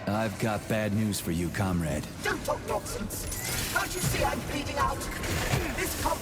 I've got bad news for you, comrade. Don't talk nonsense. Can't you see I'm bleeding out? This com...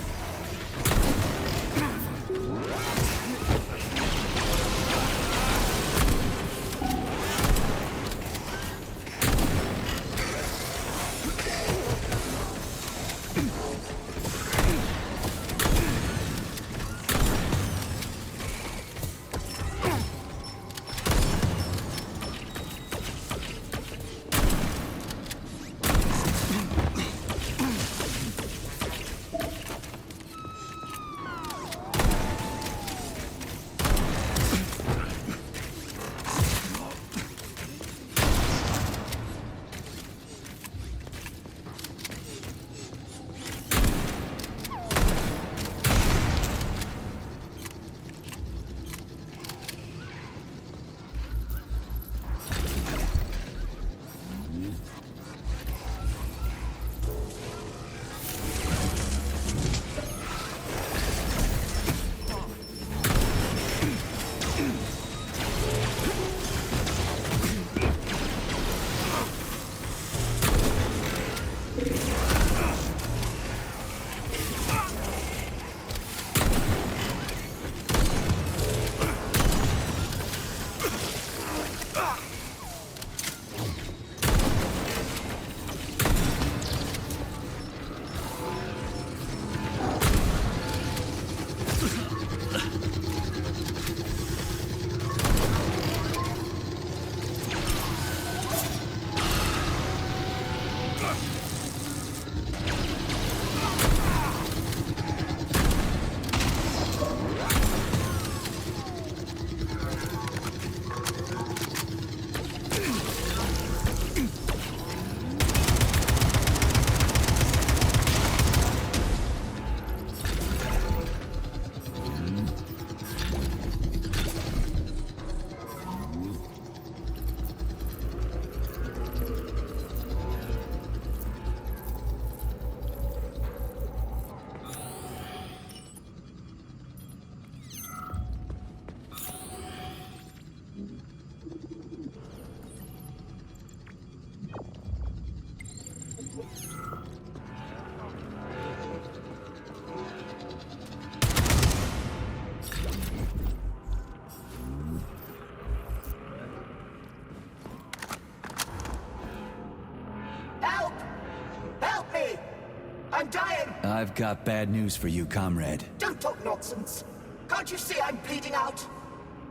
I'm dying! I've got bad news for you, comrade. Don't talk nonsense. Can't you see I'm bleeding out?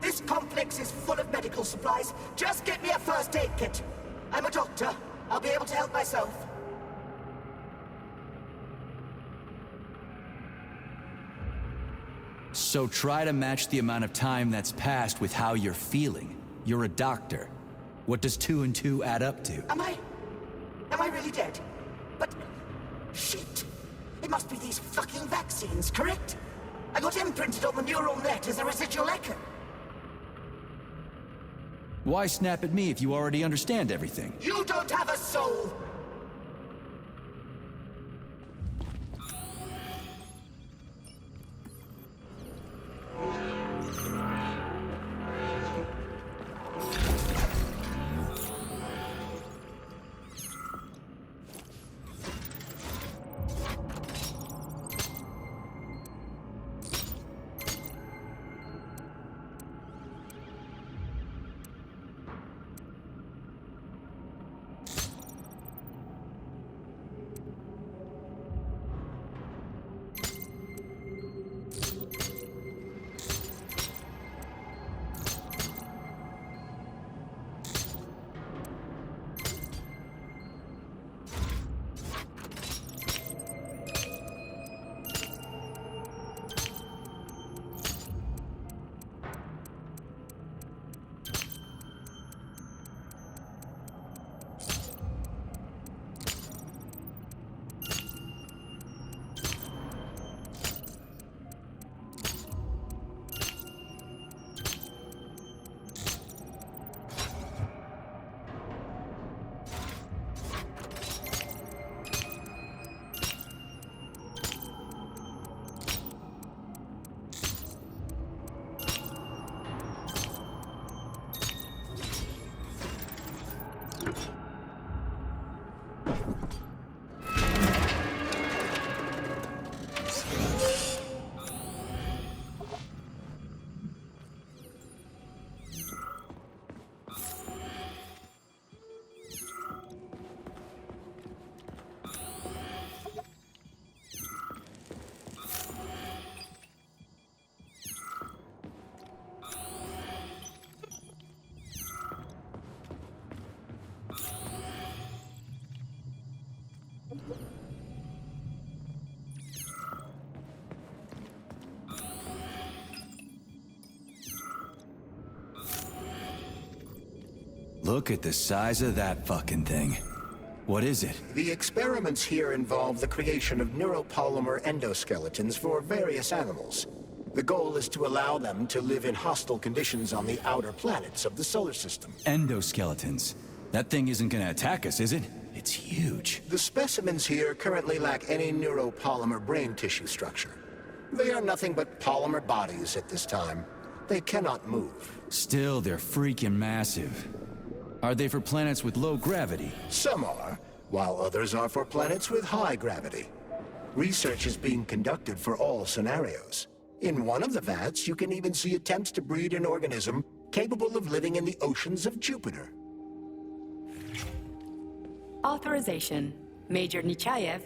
This complex is full of medical supplies. Just get me a first aid kit. I'm a doctor. I'll be able to help myself. So try to match the amount of time that's passed with how you're feeling. You're a doctor. What does 2 and 2 add up to? Am I really dead? But... shit! It must be these fucking vaccines, correct? I got imprinted on the neural net as a residual echo. Why snap at me if you already understand everything? You don't have a soul! Look at the size of that fucking thing. What is it? The experiments here involve the creation of neuropolymer endoskeletons for various animals. The goal is to allow them to live in hostile conditions on the outer planets of the solar system. Endoskeletons. That thing isn't gonna attack us, is it? It's huge. The specimens here currently lack any neuropolymer brain tissue structure. They are nothing but polymer bodies at this time. They cannot move. Still, they're freaking massive. Are they for planets with low gravity? Some are, while others are for planets with high gravity. Research is being conducted for all scenarios. In one of the vats, you can even see attempts to breed an organism capable of living in the oceans of Jupiter. Authorization. Major Nechayev.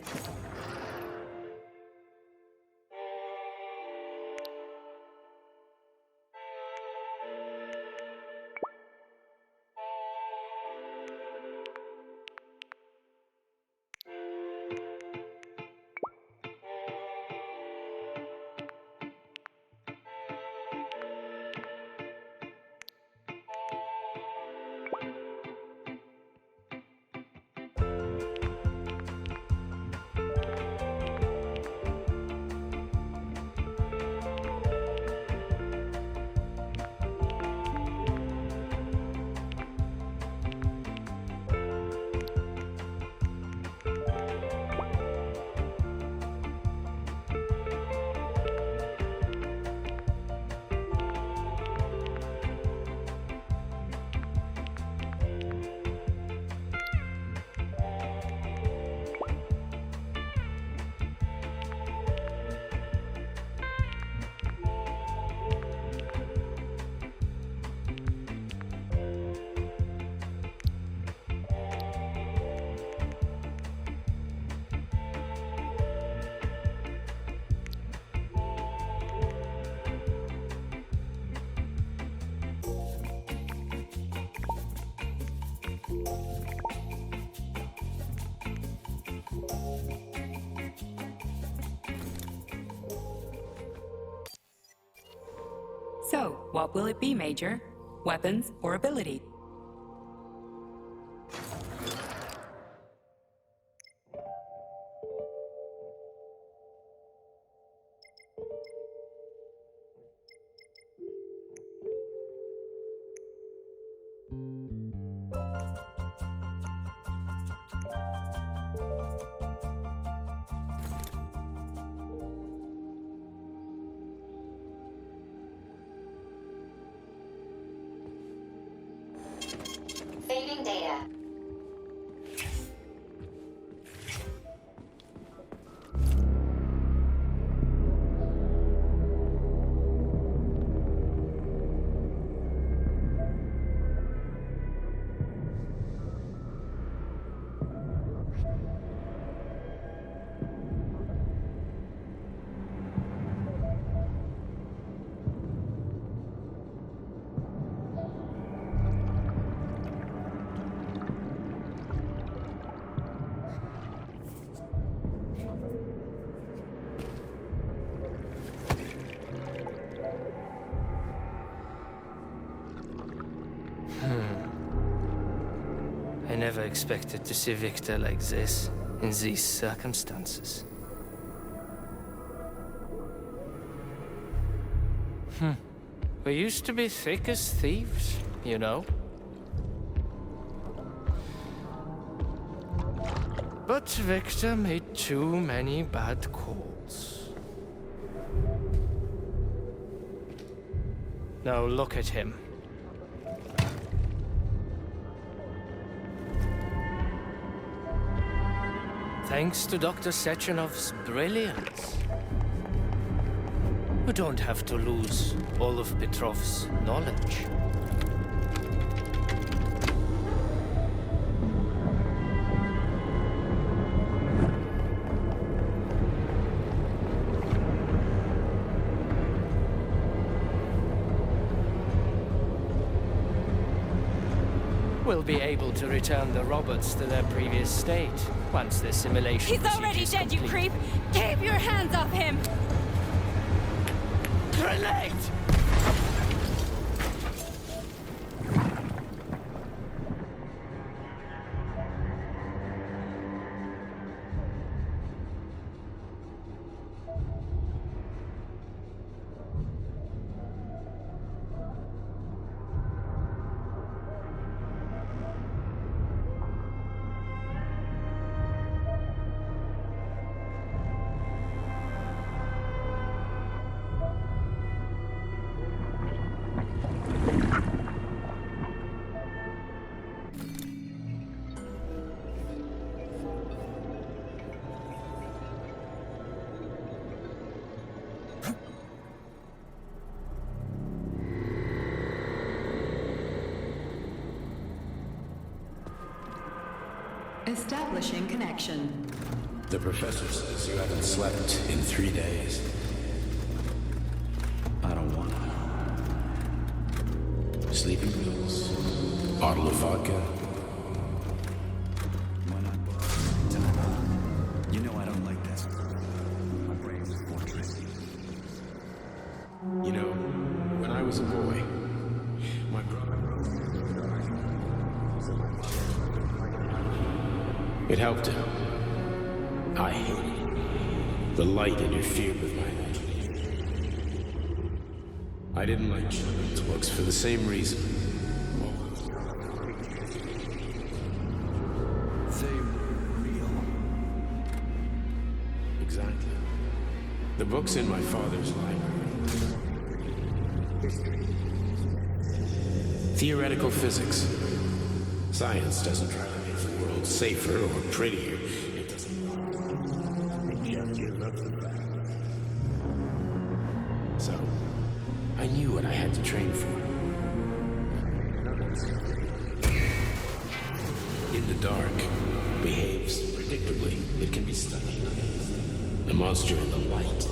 So, what will it be, Major? Weapons or ability? Saving data. I never expected to see Victor like this, in these circumstances. We used to be thick as thieves, you know? But Victor made too many bad calls. Now look at him. Thanks to Dr. Sechenov's brilliance, we don't have to lose all of Petrov's knowledge. We'll be able to return the robots to their previous state once the simulation He's already procedure is dead, you complete. creep! Keep your hands off him! Grenade! Establishing connection. The professor says you haven't slept in 3 days. I don't want to. Sleeping pills? Bottle of vodka? Why not both? Time. You know I don't like this. My brain is fortress. You know, when I was a boy, my brother... It helped him. I hated it. The light interfered with my imagination. I didn't like children's books for the same reason. They were real. Exactly. The books in my father's library. Theoretical physics. Science doesn't try to make the world safer or prettier. It doesn't. So, I knew what I had to train for. In the dark, behaves predictably. It can be studied. The monster in the light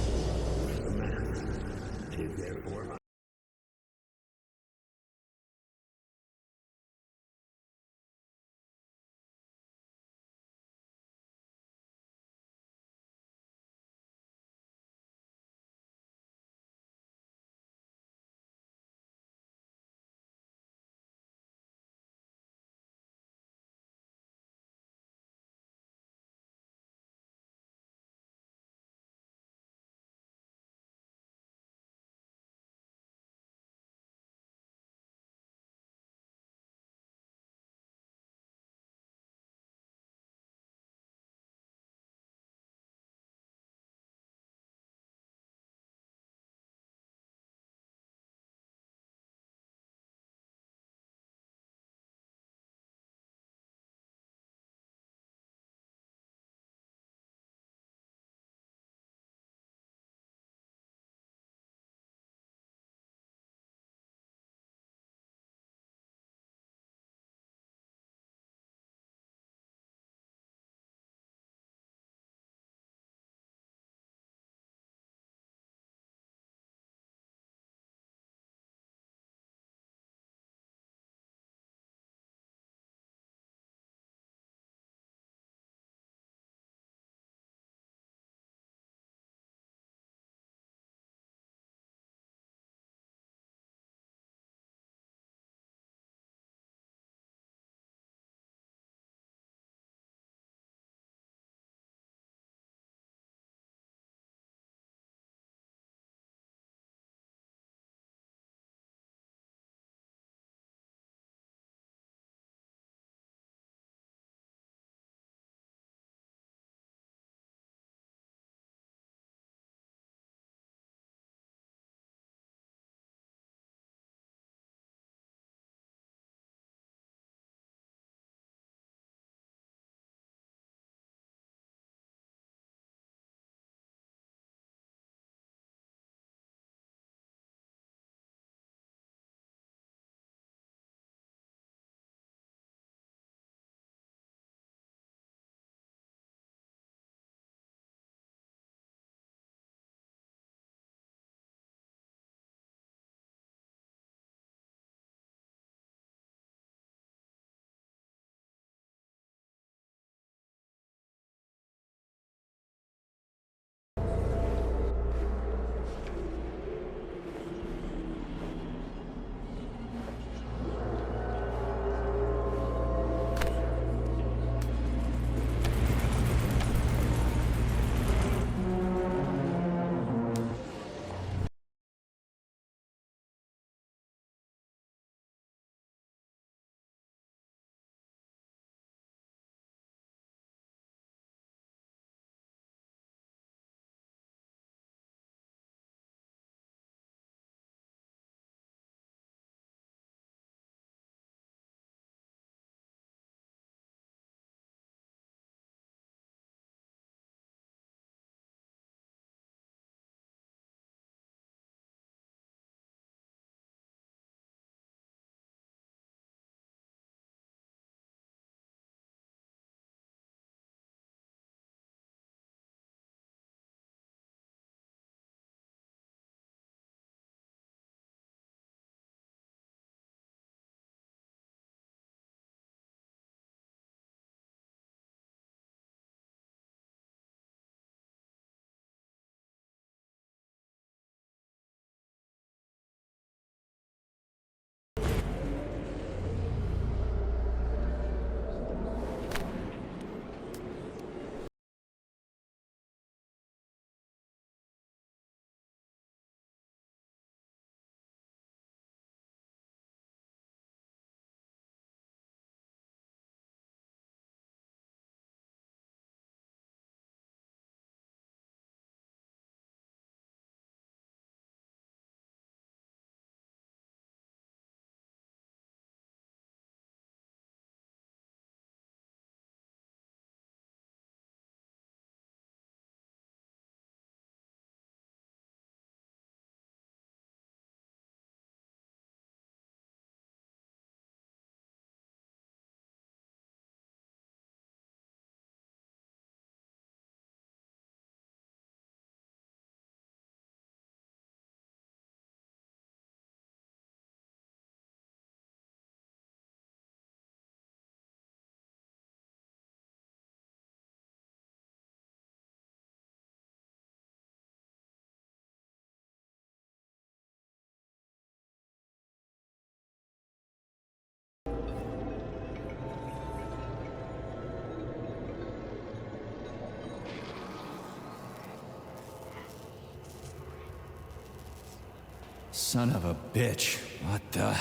Son of a bitch. What the...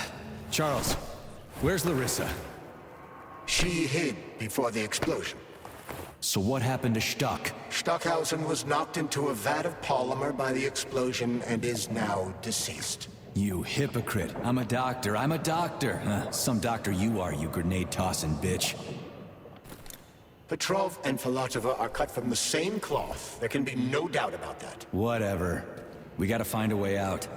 Charles, where's Larissa? She hid before the explosion. So what happened to Stuck? Stockhausen was knocked into a vat of polymer by the explosion and is now deceased. You hypocrite. I'm a doctor. I'm a doctor. Some doctor you are, you grenade-tossing bitch. Petrov and Filatova are cut from the same cloth. There can be no doubt about that. Whatever. We gotta find a way out.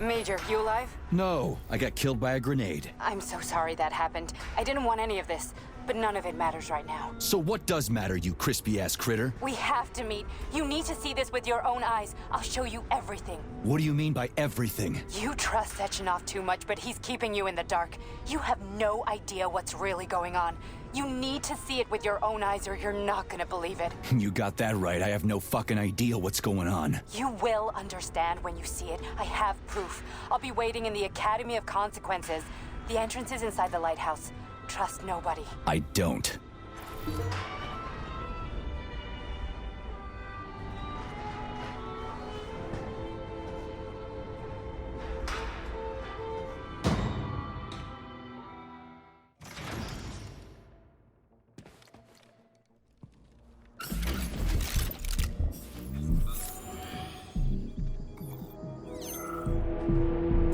Major, you alive? No, I got killed by a grenade. I'm so sorry that happened. I didn't want any of this, but none of it matters right now. So what does matter, you crispy-ass critter? We have to meet. You need to see this with your own eyes. I'll show you everything. What do you mean by everything? You trust Sechenov too much, but he's keeping you in the dark. You have no idea what's really going on. You need to see it with your own eyes or you're not gonna believe it. You got that right. I have no fucking idea what's going on. You will understand when you see it. I have proof. I'll be waiting in the Academy of Consequences. The entrance is inside the lighthouse. Trust nobody. I don't.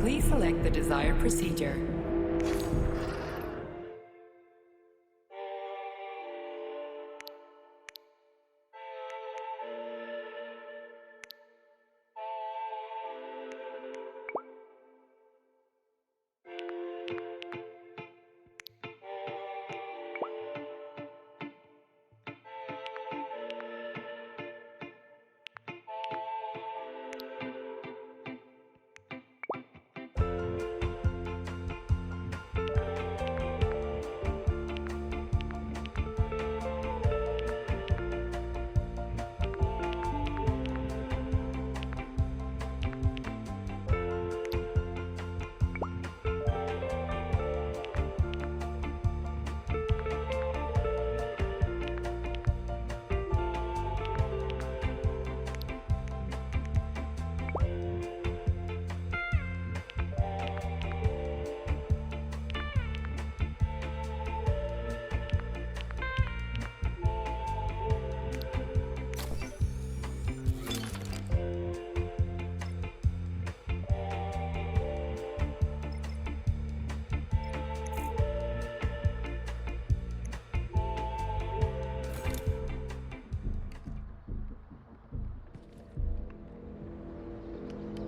Please select the desired procedure.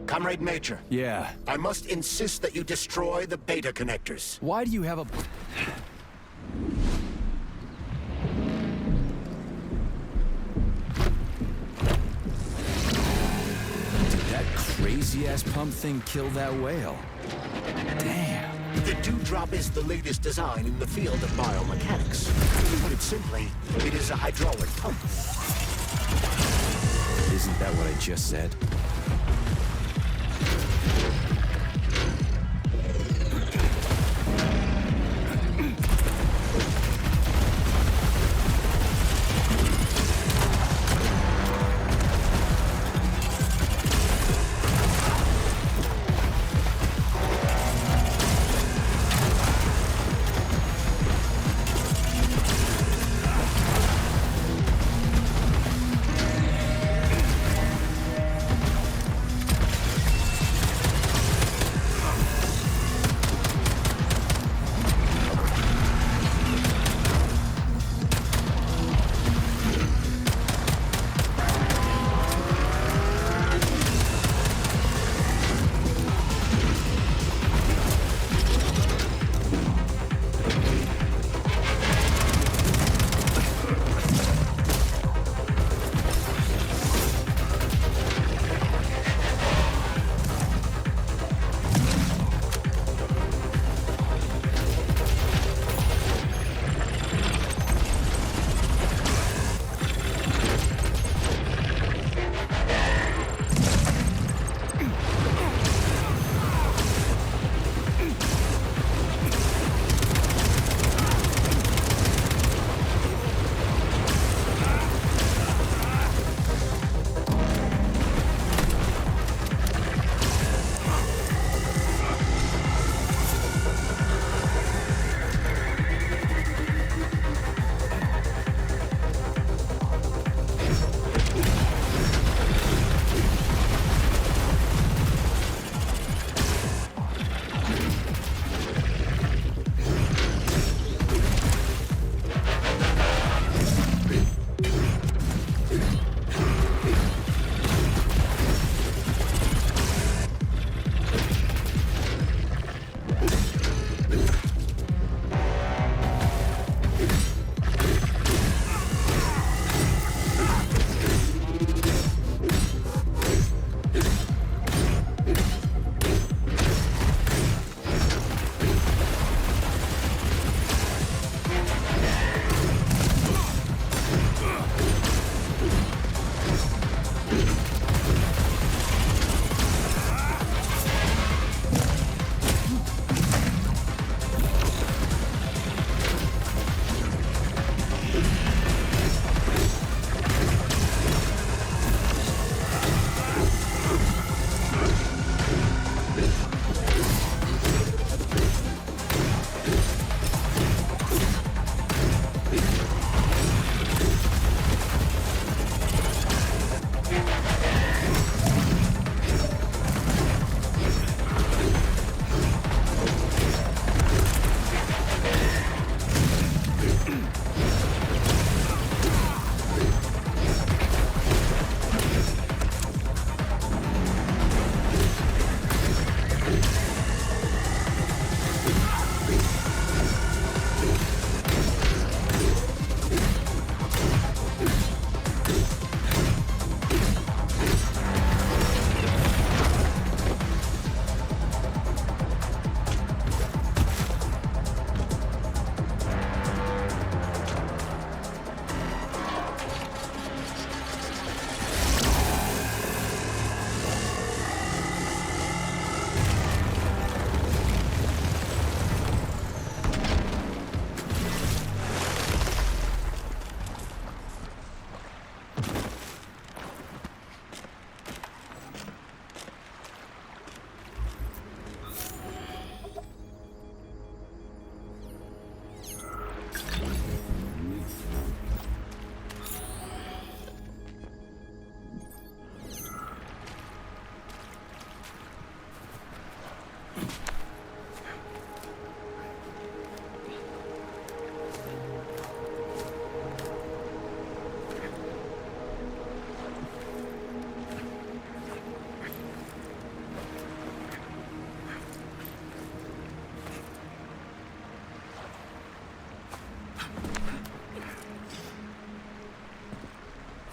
Comrade Major. Yeah. I must insist that you destroy the beta connectors. Why do you have a... Did that crazy-ass pump thing kill that whale? Damn. The Dewdrop is the latest design in the field of biomechanics. To put it simply, it is a hydraulic pump. Isn't that what I just said?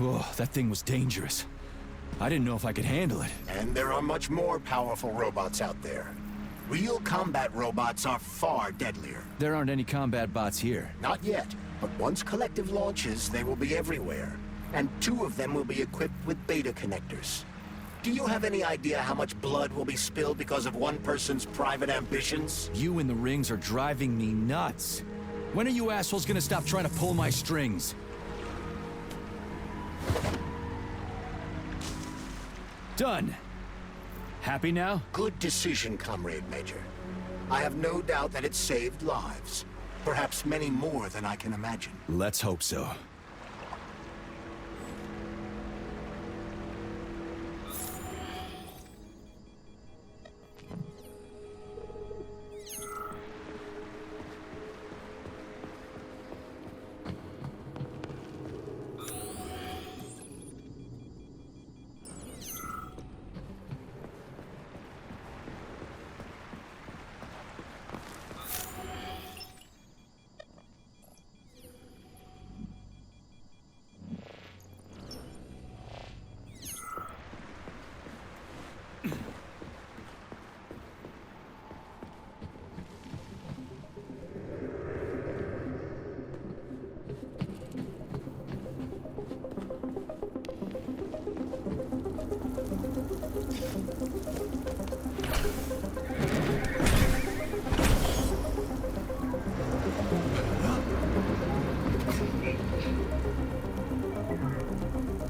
Oh, that thing was dangerous. I didn't know if I could handle it. And there are much more powerful robots out there. Real combat robots are far deadlier. There aren't any combat bots here. Not yet, but once Collective launches, they will be everywhere. And 2 of them will be equipped with beta connectors. Do you have any idea how much blood will be spilled because of one person's private ambitions? You in the rings are driving me nuts. When are you assholes gonna stop trying to pull my strings? Done. Happy now? Good decision, Comrade Major. I have no doubt that it saved lives. Perhaps many more than I can imagine. Let's hope so.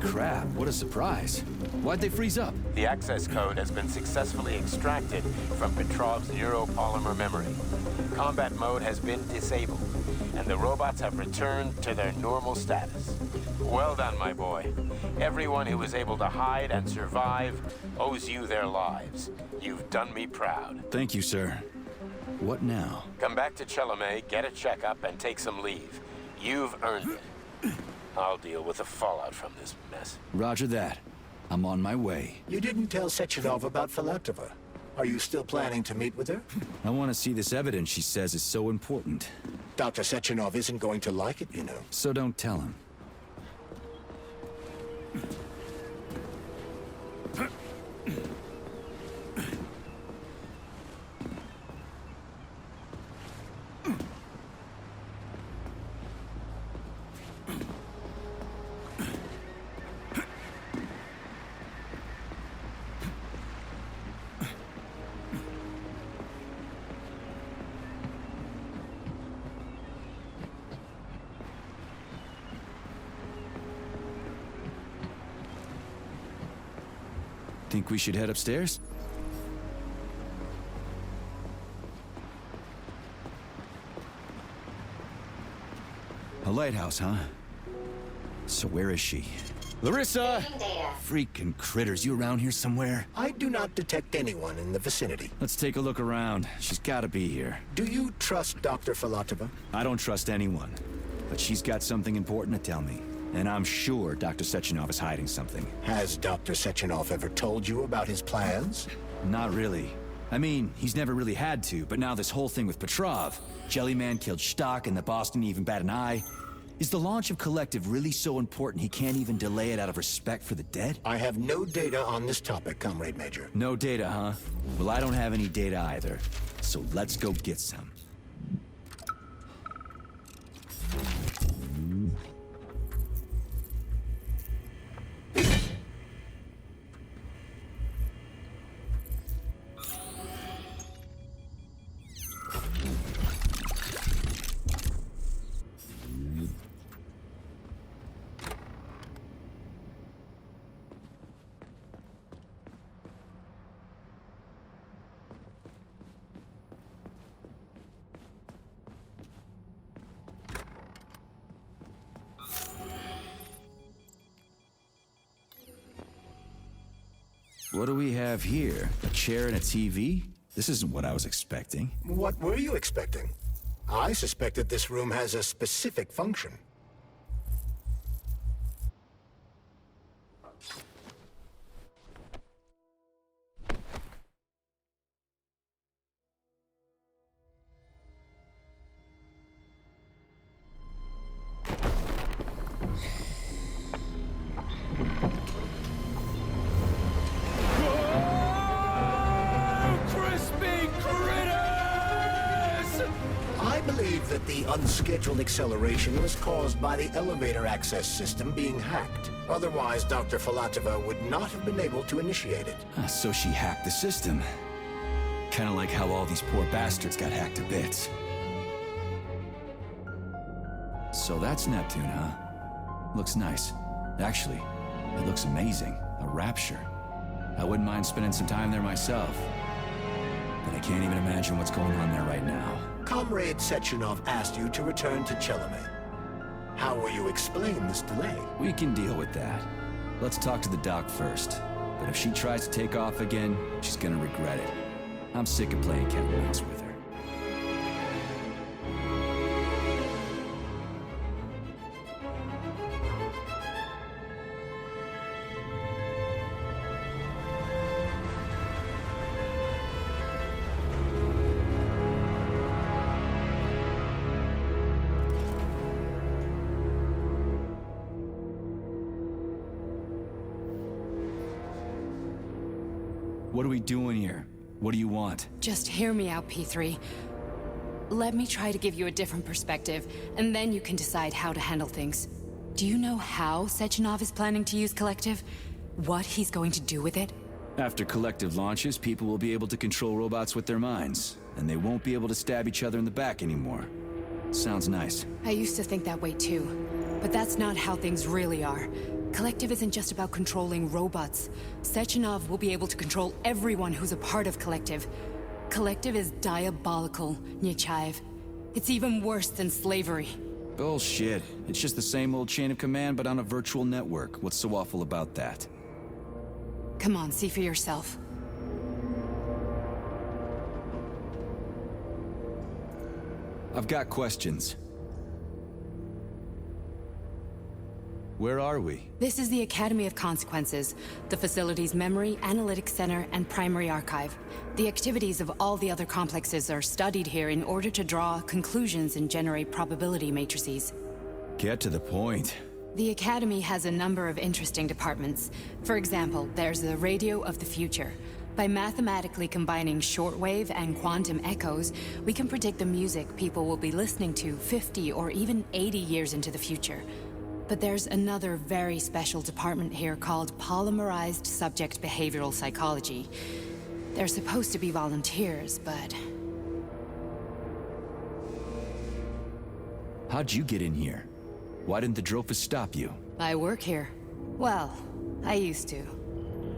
Crap, what a surprise. Why'd they freeze up? The access code has been successfully extracted from Petrov's neuropolymer memory. Combat mode has been disabled, and the robots have returned to their normal status. Well done, my boy. Everyone who was able to hide and survive owes you their lives. You've done me proud. Thank you, sir. What now? Come back to Chelome, get a checkup, and take some leave. You've earned it. I'll deal with the fallout from this mess. Roger that. I'm on my way. You didn't tell Sechenov about Filatova. Are you still planning to meet with her? I want to see this evidence she says is so important. Dr. Sechenov isn't going to like it, you know. So don't tell him. Think we should head upstairs? A lighthouse, huh? So where is she? Larissa! Taking data. Freaking critters, you around here somewhere? I do not detect anyone in the vicinity. Let's take a look around. She's gotta be here. Do you trust Dr. Filatova? I don't trust anyone. But she's got something important to tell me. And I'm sure Dr. Sechenov is hiding something. Has Dr. Sechenov ever told you about his plans? Not really. I mean, he's never really had to, but now this whole thing with Petrov, Jellyman killed Stock and the boss didn't even bat an eye. Is the launch of Collective really so important he can't even delay it out of respect for the dead? I have no data on this topic, Comrade Major. No data, huh? Well, I don't have any data either. So let's go get some. What do we have here? A chair and a TV? This isn't what I was expecting. What were you expecting? I suspected this room has a specific function. The unscheduled acceleration was caused by the elevator access system being hacked. Otherwise, Dr. Filatova would not have been able to initiate it. So she hacked the system. Kinda like how all these poor bastards got hacked to bits. So that's Neptune, huh? Looks nice. Actually, it looks amazing. A rapture. I wouldn't mind spending some time there myself. But I can't even imagine what's going on there right now. Comrade Sechenov asked you to return to Chelome. How will you explain this delay? We can deal with that. Let's talk to the doc first. But if she tries to take off again, she's gonna regret it. I'm sick of playing cat and mouse with her. What are we doing here? What do you want? Just hear me out, P3. Let me try to give you a different perspective, and then you can decide how to handle things. Do you know how Sechenov is planning to use Collective? What he's going to do with it? After Collective launches, people will be able to control robots with their minds, and they won't be able to stab each other in the back anymore. Sounds nice. I used to think that way too, but that's not how things really are. Collective isn't just about controlling robots. Sechenov will be able to control everyone who's a part of Collective. Collective is diabolical, Nechayev. It's even worse than slavery. Bullshit. It's just the same old chain of command, but on a virtual network. What's so awful about that? Come on, see for yourself. I've got questions. Where are we? This is the Academy of Consequences, the facility's memory, analytics center, and primary archive. The activities of all the other complexes are studied here in order to draw conclusions and generate probability matrices. Get to the point. The Academy has a number of interesting departments. For example, there's the Radio of the Future. By mathematically combining shortwave and quantum echoes, we can predict the music people will be listening to 50 or even 80 years into the future. But there's another very special department here called Polymerized Subject Behavioral Psychology. They're supposed to be volunteers, but... How'd you get in here? Why didn't the Drofus stop you? I work here. Well, I used to.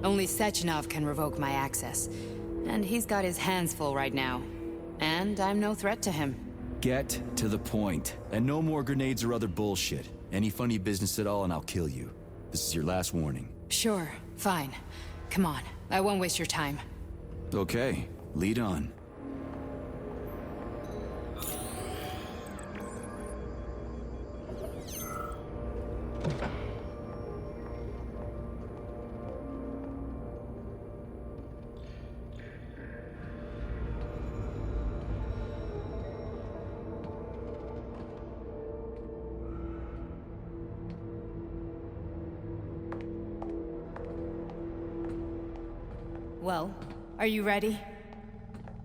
Only Sechenov can revoke my access. And he's got his hands full right now. And I'm no threat to him. Get to the point. And no more grenades or other bullshit. Any funny business at all and I'll kill you. This is your last warning. Sure, fine. Come on, I won't waste your time. Okay, lead on. Well, are you ready?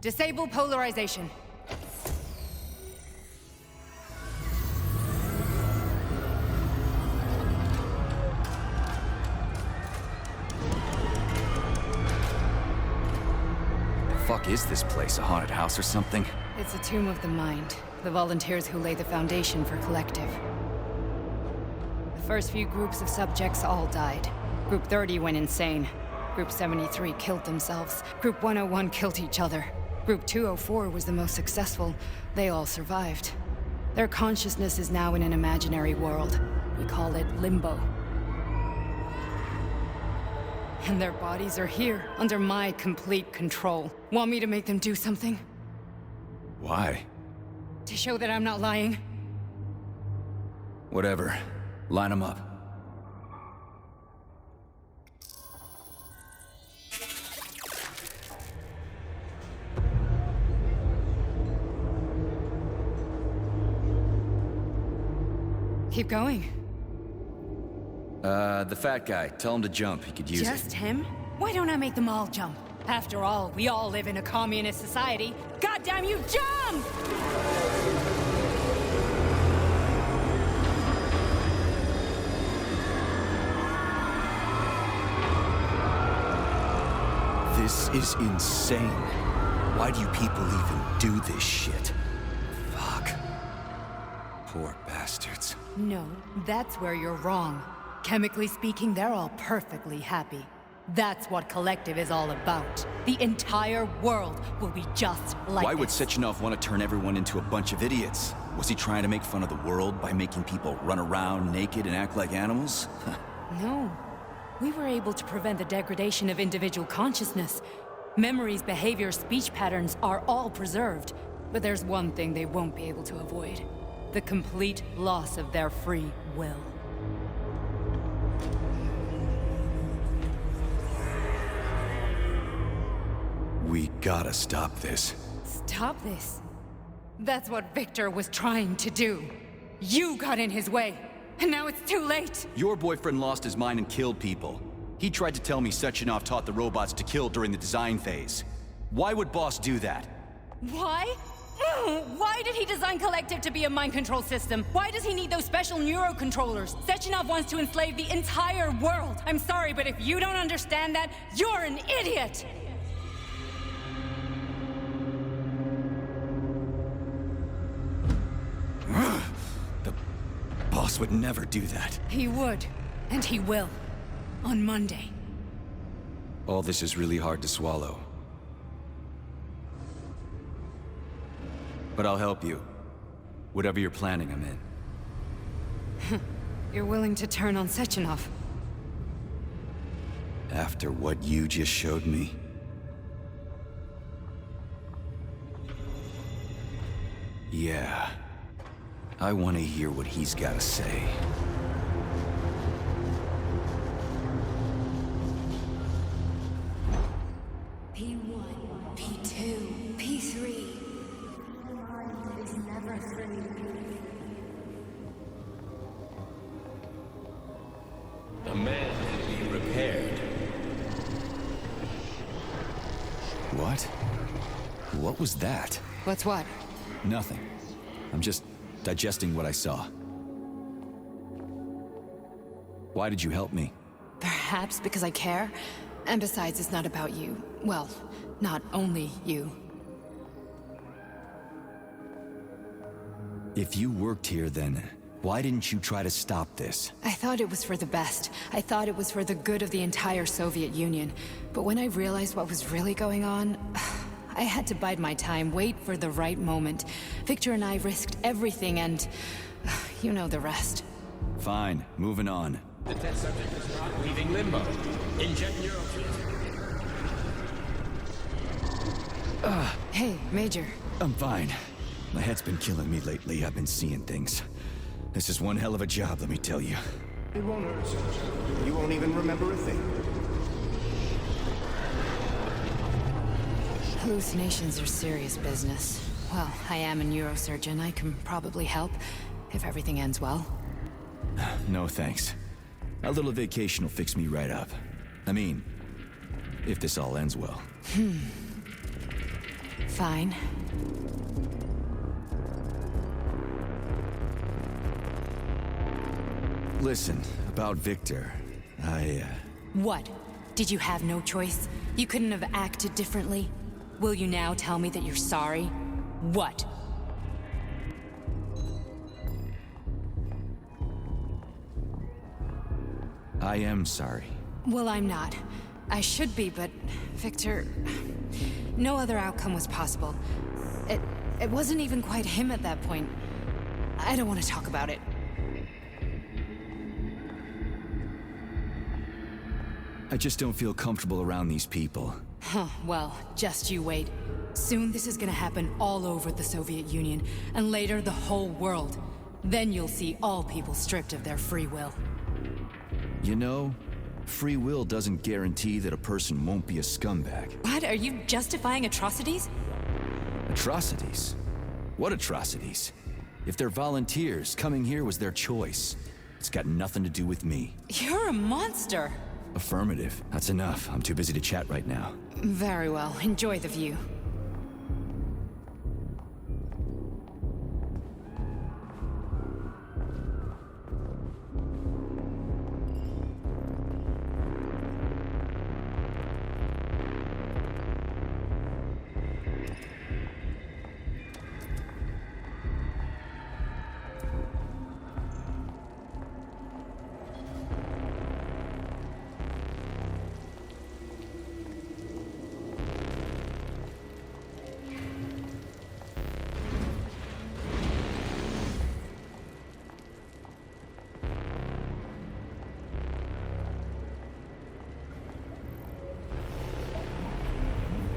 Disable polarization. The fuck is this place? A haunted house or something? It's a tomb of the mind. The volunteers who lay the foundation for Collective. The first few groups of subjects all died. Group 30 went insane. Group 73 killed themselves. Group 101 killed each other. Group 204 was the most successful. They all survived. Their consciousness is now in an imaginary world. We call it Limbo. And their bodies are here, under my complete control. Want me to make them do something? Why? To show that I'm not lying? Whatever. Line them up. Keep going. The fat guy. Tell him to jump. He could use it. Just him? Why don't I make them all jump? After all, we all live in a communist society. Goddamn you, jump! This is insane. Why do you people even do this shit? Fuck. Poor bastards. No, that's where you're wrong. Chemically speaking, they're all perfectly happy. That's what Collective is all about. The entire world will be just like Why would this. Sechenov want to turn everyone into a bunch of idiots? Was he trying to make fun of the world by making people run around naked and act like animals? No. We were able to prevent the degradation of individual consciousness. Memories, behavior, speech patterns are all preserved. But there's one thing they won't be able to avoid. The complete loss of their free will. We gotta stop this. Stop this. That's what Victor was trying to do. You got in his way, and now it's too late. Your boyfriend lost his mind and killed people. He tried to tell me Sechenov taught the robots to kill during the design phase. Why would Boss do that? Why? Why did he design Collective to be a mind control system? Why does he need those special neurocontrollers? Sechenov wants to enslave the entire world. I'm sorry, but if you don't understand that, you're an idiot! The Boss would never do that. He would, and he will. On Monday. All this is really hard to swallow. But I'll help you. Whatever you're planning, I'm in. You're willing to turn on Sechenov? After what you just showed me? Yeah. I want to hear what he's got to say. P1, P2, P3. Is never free. A man can be repaired. What? What was that? What's what? Nothing. I'm just digesting what I saw. Why did you help me? Perhaps because I care. And besides, it's not about you. Well, not only you. If you worked here, then why didn't you try to stop this? I thought it was for the best. I thought it was for the good of the entire Soviet Union. But when I realized what was really going on, I had to bide my time, wait for the right moment. Victor and I risked everything and... you know the rest. Fine, moving on. The test subject is not leaving limbo. Inject neurotransmitter. Hey, Major. I'm fine. My head's been killing me lately. I've been seeing things. This is one hell of a job, let me tell you. It won't hurt, Sergeant. You won't even remember a thing. Hallucinations are serious business. Well, I am a neurosurgeon. I can probably help, if everything ends well. No thanks. A little vacation will fix me right up. I mean, if this all ends well. Fine. Listen, about Victor, What? Did you have no choice? You couldn't have acted differently? Will you now tell me that you're sorry? What? I am sorry. Well, I'm not. I should be, but Victor... No other outcome was possible. It wasn't even quite him at that point. I don't want to talk about it. I just don't feel comfortable around these people. Huh, well, just you wait. Soon this is gonna happen all over the Soviet Union, and later the whole world. Then you'll see all people stripped of their free will. You know, free will doesn't guarantee that a person won't be a scumbag. What? Are you justifying atrocities? Atrocities? What atrocities? If they're volunteers, coming here was their choice. It's got nothing to do with me. You're a monster! Affirmative. That's enough. I'm too busy to chat right now. Very well. Enjoy the view.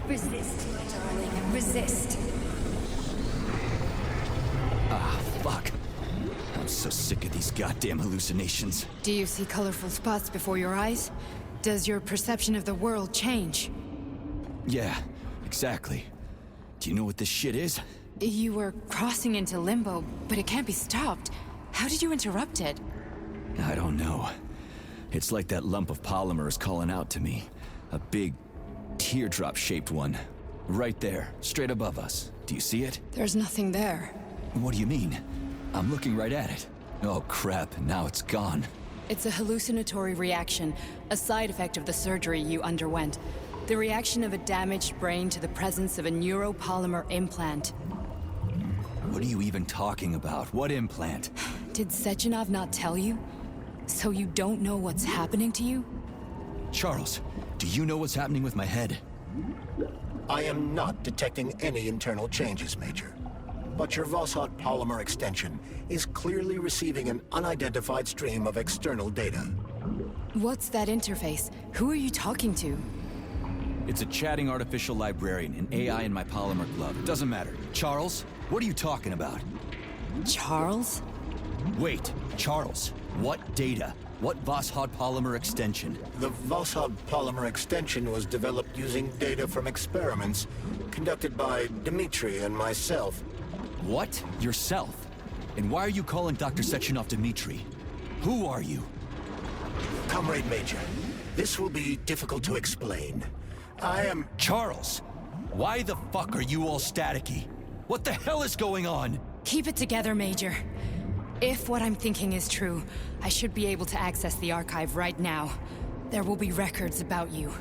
Resist, my darling. Resist. Ah, fuck. I'm so sick of these goddamn hallucinations. Do you see colorful spots before your eyes? Does your perception of the world change? Yeah, exactly. Do you know what this shit is? You were crossing into limbo, but it can't be stopped. How did you interrupt it? I don't know. It's like that lump of polymer is calling out to me. A big, teardrop-shaped one. Right there, straight above us. Do you see it? There's nothing there. What do you mean? I'm looking right at it. Oh crap, now it's gone. It's a hallucinatory reaction, a side effect of the surgery you underwent. The reaction of a damaged brain to the presence of a neuropolymer implant. What are you even talking about? What implant? Did Sechenov not tell you? So you don't know what's happening to you? Charles, do you know what's happening with my head? I am not detecting any internal changes, Major. But your Vossot polymer extension is clearly receiving an unidentified stream of external data. What's that interface? Who are you talking to? It's a chatting artificial librarian, an AI in my polymer glove. It doesn't matter. Charles, what are you talking about? Charles? Wait, Charles, what data? What Vossot polymer extension? The Vossot polymer extension was developed using data from experiments conducted by Dmitri and myself. What? Yourself? And why are you calling Dr. Sechenov Dmitri? Who are you? Comrade Major, this will be difficult to explain. I am... Charles! Why the fuck are you all staticky? What the hell is going on? Keep it together, Major. If what I'm thinking is true, I should be able to access the archive right now. There will be records about you.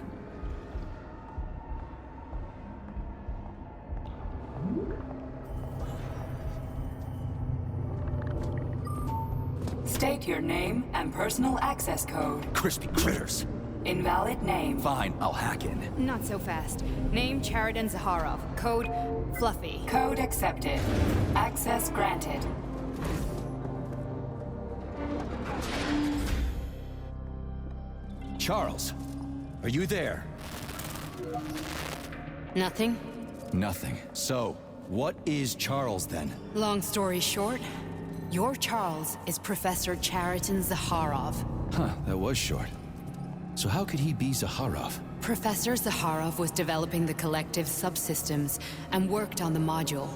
State your name and personal access code. Crispy critters. Invalid name. Fine, I'll hack in. Not so fast. Name Chariton Zaharov. Code Fluffy. Code accepted. Access granted. Charles, are you there? Nothing? Nothing. So, what is Charles then? Long story short, your Charles is Professor Chariton Zaharov. Huh, that was short. So how could he be Zaharov? Professor Zaharov was developing the collective subsystems and worked on the module.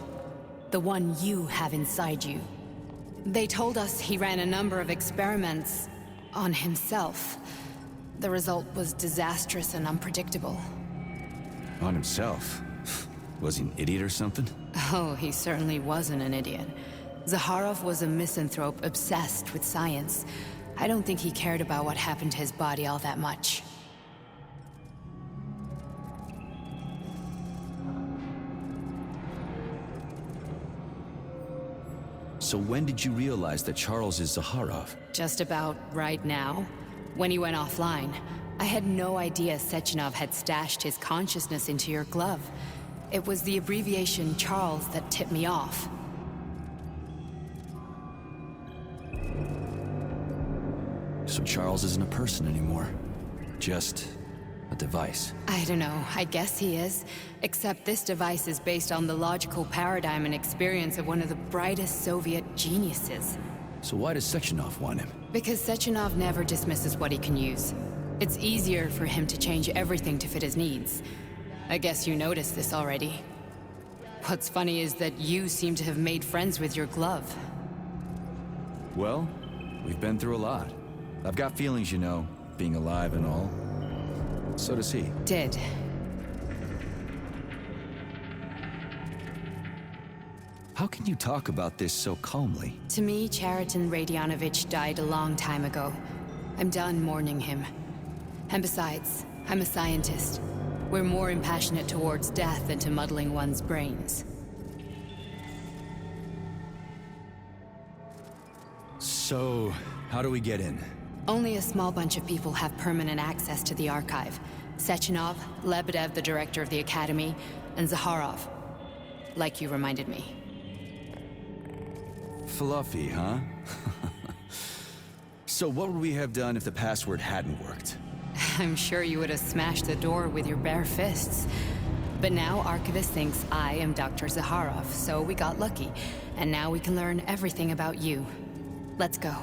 The one you have inside you. They told us he ran a number of experiments on himself. The result was disastrous and unpredictable. On himself? Was he an idiot or something? Oh, he certainly wasn't an idiot. Zaharov was a misanthrope obsessed with science. I don't think he cared about what happened to his body all that much. So when did you realize that Charles is Zaharov? Just about right now. When he went offline, I had no idea Sechenov had stashed his consciousness into your glove. It was the abbreviation Charles that tipped me off. So Charles isn't a person anymore. Just a device. I don't know, I guess he is. Except this device is based on the logical paradigm and experience of one of the brightest Soviet geniuses. So why does Sechenov want him? Because Sechenov never dismisses what he can use. It's easier for him to change everything to fit his needs. I guess you noticed this already. What's funny is that you seem to have made friends with your glove. Well, we've been through a lot. I've got feelings, you know, being alive and all. So does he. Did. How can you talk about this so calmly? To me, Chariton Radionovich died a long time ago. I'm done mourning him. And besides, I'm a scientist. We're more impassionate towards death than to muddling one's brains. So, how do we get in? Only a small bunch of people have permanent access to the archive. Sechenov, Lebedev, the director of the Academy, and Zaharov. Like you reminded me. Fluffy, huh? So what would we have done if the password hadn't worked? I'm sure you would have smashed the door with your bare fists. But now Archivist thinks I am Dr. Zaharov, so we got lucky. And now we can learn everything about you. Let's go.